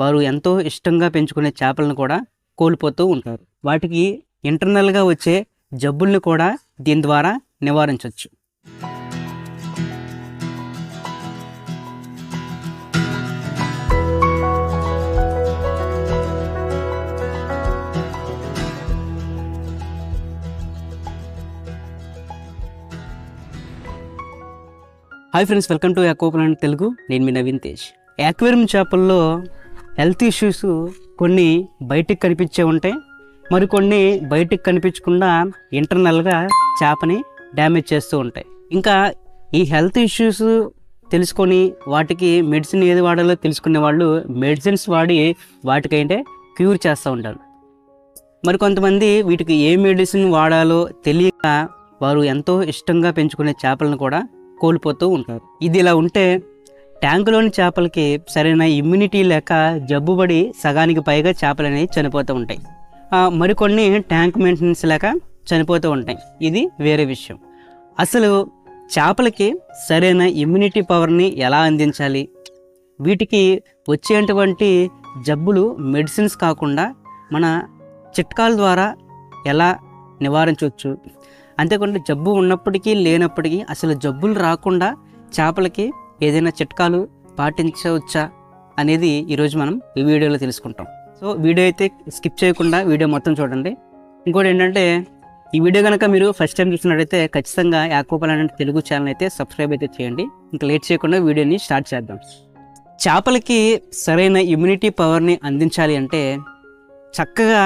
వారు ఎంతో ఇష్టంగా పెంచుకునే చేపలను కూడా కోల్పోతూ ఉంటారు. వాటికి ఇంటర్నల్గా వచ్చే జబ్బుల్ని కూడా దీని ద్వారా నివారించవచ్చు. Hi friends, welcome to Aquaplant Telugu. నేను మీ నవీన్ తేజ్. యాక్వేరియం చేపల్లో హెల్త్ ఇష్యూస్ కొన్ని బయటికి కనిపించే ఉంటాయి, మరికొన్ని బయటికి కనిపించకుండా ఇంటర్నల్గా చేపని డ్యామేజ్ చేస్తూ ఉంటాయి. ఇంకా ఈ హెల్త్ ఇష్యూస్ తెలుసుకొని వాటికి మెడిసిన్ ఏది వాడాలో తెలుసుకునే వాళ్ళు మెడిసిన్స్ వాడి వాటికైతే క్యూర్ చేస్తూ ఉంటారు. మరికొంతమంది వీటికి ఏ మెడిసిన్ వాడాలో తెలియక వారు ఎంతో ఇష్టంగా పెంచుకునే చేపలను కూడా కోల్పోతూ ఉంటారు. ఇది ఇలా ఉంటే ట్యాంకులోని చేపలకి సరైన ఇమ్యూనిటీ లేక జబ్బుబడి సగానికి పైగా చేపలు అనేవి చనిపోతూ ఉంటాయి. మరికొన్ని ట్యాంక్ మెయింటెనెన్స్ లేక చనిపోతూ ఉంటాయి. ఇది వేరే విషయం. అసలు చేపలకి సరైన ఇమ్యూనిటీ పవర్ని ఎలా అందించాలి, వీటికి వచ్చేటువంటి జబ్బులు మెడిసిన్స్ కాకుండా మన చిట్కాల ద్వారా ఎలా నివారించవచ్చు, అంతేకాకుండా జబ్బు ఉన్నప్పటికీ లేనప్పటికీ అసలు జబ్బులు రాకుండా చేపలకి ఏదైనా చిట్కాలు పాటించవచ్చా అనేది ఈరోజు మనం ఈ వీడియోలో తెలుసుకుంటాం. సో వీడియో అయితే స్కిప్ చేయకుండా వీడియో మొత్తం చూడండి. ఇంకోటి ఏంటంటే, ఈ వీడియో కనుక మీరు ఫస్ట్ టైం చూసినట్టయితే ఖచ్చితంగా యాక్వాప్లాంట్ తెలుగు ఛానల్ అయితే సబ్స్క్రైబ్ అయితే చేయండి. ఇంకా లేట్ చేయకుండా వీడియోని స్టార్ట్ చేద్దాం. చేపలకి సరైన ఇమ్యూనిటీ పవర్ని అందించాలి అంటే చక్కగా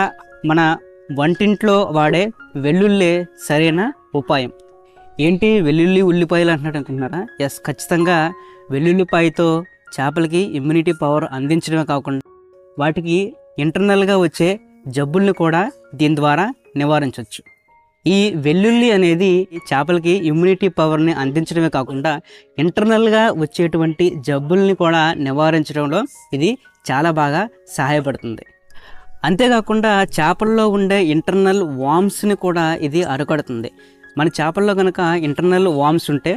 మన వంటింట్లో వాడే వెల్లుల్లి సరైన ఉపాయం. ఏంటి వెల్లుల్లి ఉల్లిపాయలు అంటున్నారా? ఎస్, ఖచ్చితంగా వెల్లుల్లిపాయతో చేపలకి ఇమ్యూనిటీ పవర్ అందించడమే కాకుండా వాటికి ఇంటర్నల్గా వచ్చే జబ్బుల్ని కూడా దీని ద్వారా నివారించవచ్చు. ఈ వెల్లుల్లి అనేది చేపలకి ఇమ్యూనిటీ పవర్ని అందించడమే కాకుండా ఇంటర్నల్గా వచ్చేటువంటి జబ్బుల్ని కూడా నివారించడంలో ఇది చాలా బాగా సహాయపడుతుంది. అంతేకాకుండా చేపల్లో ఉండే ఇంటర్నల్ వామ్స్ని కూడా ఇది అరికడుతుంది. మన చేపల్లో కనుక ఇంటర్నల్ వామ్స్ ఉంటే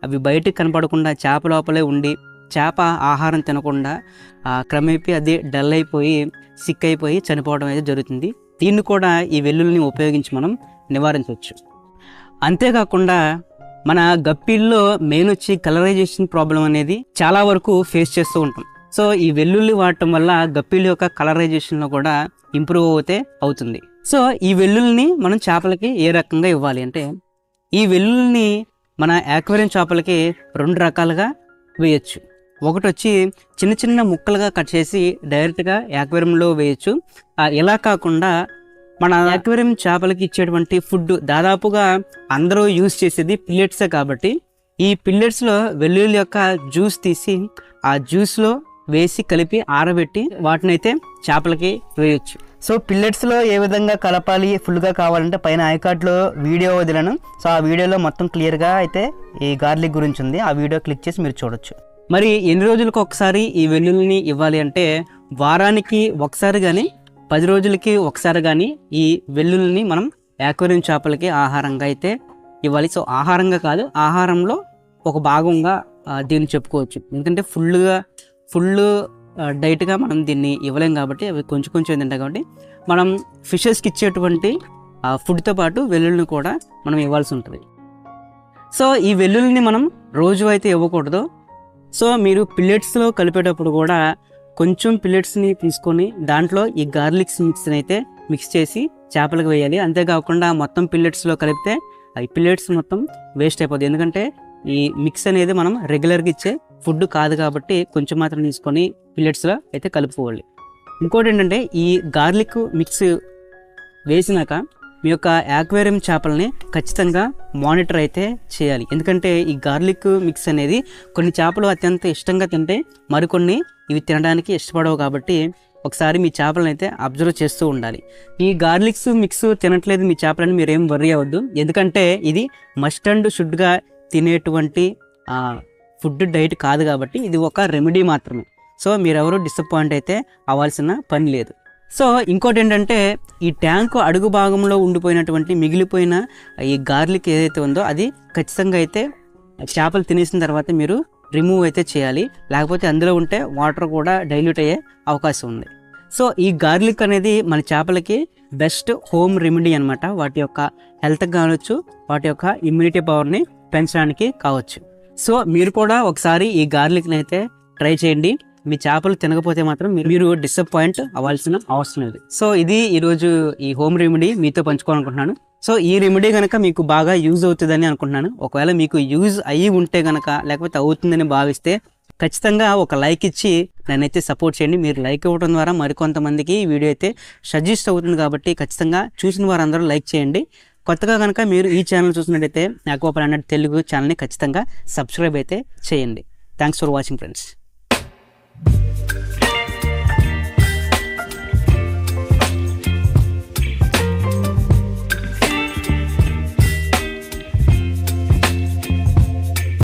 అవి బయటికి కనపడకుండా చేప లోపలే ఉండి చేప ఆహారం తినకుండా క్రమేపీ అది డల్ అయిపోయి సిక్ అయిపోయి చనిపోవడం అయితే జరుగుతుంది. దీన్ని కూడా ఈ వెల్లుల్లిని ఉపయోగించి మనం నివారించవచ్చు. అంతేకాకుండా మన గప్పీల్లో మెయిన్ వచ్చి కలరైజేషన్ ప్రాబ్లం అనేది చాలా వరకు ఫేస్ చేస్తూ ఉంటాం. సో ఈ వెల్లుల్లి వాడటం వల్ల గప్పీల యొక్క కలరైజేషన్లో కూడా ఇంప్రూవ్ అవుతుంది. సో ఈ వెల్లుల్లిని మనం చేపలకి ఏ రకంగా ఇవ్వాలి అంటే, ఈ వెల్లుల్లిని మన యాక్వేరియం చేపలకి 2 రకాలుగా వేయచ్చు. ఒకటి వచ్చి చిన్న చిన్న ముక్కలుగా కట్ చేసి డైరెక్ట్గా యాక్వేరియంలో వేయచ్చు. ఇలా కాకుండా మన యాక్వేరియం చేపలకి ఇచ్చేటువంటి ఫుడ్ దాదాపుగా అందరూ యూజ్ చేసేది పిల్లెట్సే కాబట్టి ఈ పిల్లెట్స్లో వెల్లుల్లి యొక్క జ్యూస్ తీసి ఆ జ్యూస్లో వేసి కలిపి ఆరబెట్టి వాటినైతే చేపలకి వేయచ్చు. సో పిల్లెట్స్లో ఏ విధంగా కలపాలి ఫుల్గా కావాలంటే పైన ఐకార్డ్లో వీడియో వదిలాను. సో ఆ వీడియోలో మొత్తం క్లియర్గా అయితే ఈ గార్లిక్ గురించి ఉంది. ఆ వీడియో క్లిక్ చేసి మీరు చూడొచ్చు. మరి ఎన్ని రోజులకు ఒకసారి ఈ వెల్లుల్లిని ఇవ్వాలి అంటే, వారానికి ఒకసారి కానీ 10 రోజులకి ఒకసారి కానీ ఈ వెల్లుల్లిని మనం యాక్వేరియం చేపలకి ఆహారంగా అయితే ఇవ్వాలి. సో ఆహారంగా కాదు, ఆహారంలో ఒక భాగంగా దీన్ని చెప్పుకోవచ్చు. ఎందుకంటే ఫుల్ డైట్గా మనం దీన్ని ఇవ్వలేం కాబట్టి అవి కొంచెం కొంచెం తింటాం కాబట్టి మనం ఫిషెస్కి ఇచ్చేటువంటి ఫుడ్తో పాటు వెల్లుల్లిని కూడా మనం ఇవ్వాల్సి ఉంటుంది. సో ఈ వెల్లుల్లిని మనం రోజు అయితే ఇవ్వకూడదు. సో మీరు పిల్లెట్స్లో కలిపేటప్పుడు కూడా కొంచెం పిల్లెట్స్ని తీసుకొని దాంట్లో ఈ గార్లిక్స్ మిక్స్ని అయితే మిక్స్ చేసి చేపలకు వేయాలి. అంతేకాకుండా మొత్తం పిల్లెట్స్లో కలిపితే ఈ పిల్లెట్స్ మొత్తం వేస్ట్ అయిపోతుంది. ఎందుకంటే ఈ మిక్స్ అనేది మనం రెగ్యులర్గా ఇచ్చే ఫుడ్ కాదు కాబట్టి కొంచెం మాత్రం తీసుకొని పిల్లెట్స్లో అయితే కలుపుకోవాలి. ఇంకోటి ఏంటంటే, ఈ గార్లిక్ మిక్స్ వేసినాక మీ యొక్క యాక్వేరియం చేపలని ఖచ్చితంగా మానిటర్ అయితే చేయాలి. ఎందుకంటే ఈ గార్లిక్ మిక్స్ అనేది కొన్ని చేపలు అత్యంత ఇష్టంగా తింటే మరికొన్ని ఇవి తినడానికి ఇష్టపడవు కాబట్టి ఒకసారి మీ చేపలను అయితే అబ్జర్వ్ చేస్తూ ఉండాలి. ఈ గార్లిక్స్ మిక్స్ తినట్లేదు మీ చేపలని మీరు ఏం వర్రీ అవ్వద్దు. ఎందుకంటే ఇది మస్ట్ అండ్ షుడ్గా తినేటువంటి ఫుడ్ డైట్ కాదు కాబట్టి ఇది ఒక రెమెడీ మాత్రమే. సో మీరెవరూ డిసప్పాయింట్ అయితే అవ్వాల్సిన పని లేదు. సో ఇంకోటి ఏంటంటే, ఈ ట్యాంకు అడుగు భాగంలో ఉండిపోయినటువంటి మిగిలిపోయిన ఈ గార్లిక్ ఏదైతే ఉందో అది ఖచ్చితంగా అయితే చేపలు తినేసిన తర్వాత మీరు రిమూవ్ అయితే చేయాలి, లేకపోతే అందులో ఉంటే వాటర్ కూడా డైల్యూట్ అయ్యే అవకాశం ఉంది. సో ఈ గార్లిక్ అనేది మన చేపలకి బెస్ట్ హోమ్ రెమెడీ అనమాట. వాటి యొక్క హెల్త్కి కావచ్చు, వాటి యొక్క ఇమ్యూనిటీ పవర్ని పెంచడానికి కావచ్చు. సో మీరు కూడా ఒకసారి ఈ గార్లిక్ని అయితే ట్రై చేయండి. మీ చేపలు తినకపోతే మాత్రం మీరు డిసప్పాయింట్ అవ్వాల్సిన అవసరం లేదు. సో ఇది ఈరోజు ఈ హోమ్ రెమెడీ మీతో పంచుకోవాలనుకుంటున్నాను. సో ఈ రెమెడీ కనుక మీకు బాగా యూజ్ అవుతుందని అనుకుంటున్నాను. ఒకవేళ మీకు యూజ్ అయ్యి ఉంటే కనుక, లేకపోతే అవుతుందని భావిస్తే ఖచ్చితంగా ఒక లైక్ ఇచ్చి నన్నైతే సపోర్ట్ చేయండి. మీరు లైక్ ఇవ్వడం ద్వారా మరికొంతమందికి ఈ వీడియో అయితే సజెస్ట్ అవుతుంది కాబట్టి ఖచ్చితంగా చూసిన వారందరూ లైక్ చేయండి. కొత్తగా కనుక మీరు ఈ ఛానల్ చూసినట్టయితే ఆక్వా ప్లానెట్ తెలుగు ఛానల్ని ఖచ్చితంగా సబ్స్క్రైబ్ అయితే చేయండి. Thanks for watching friends.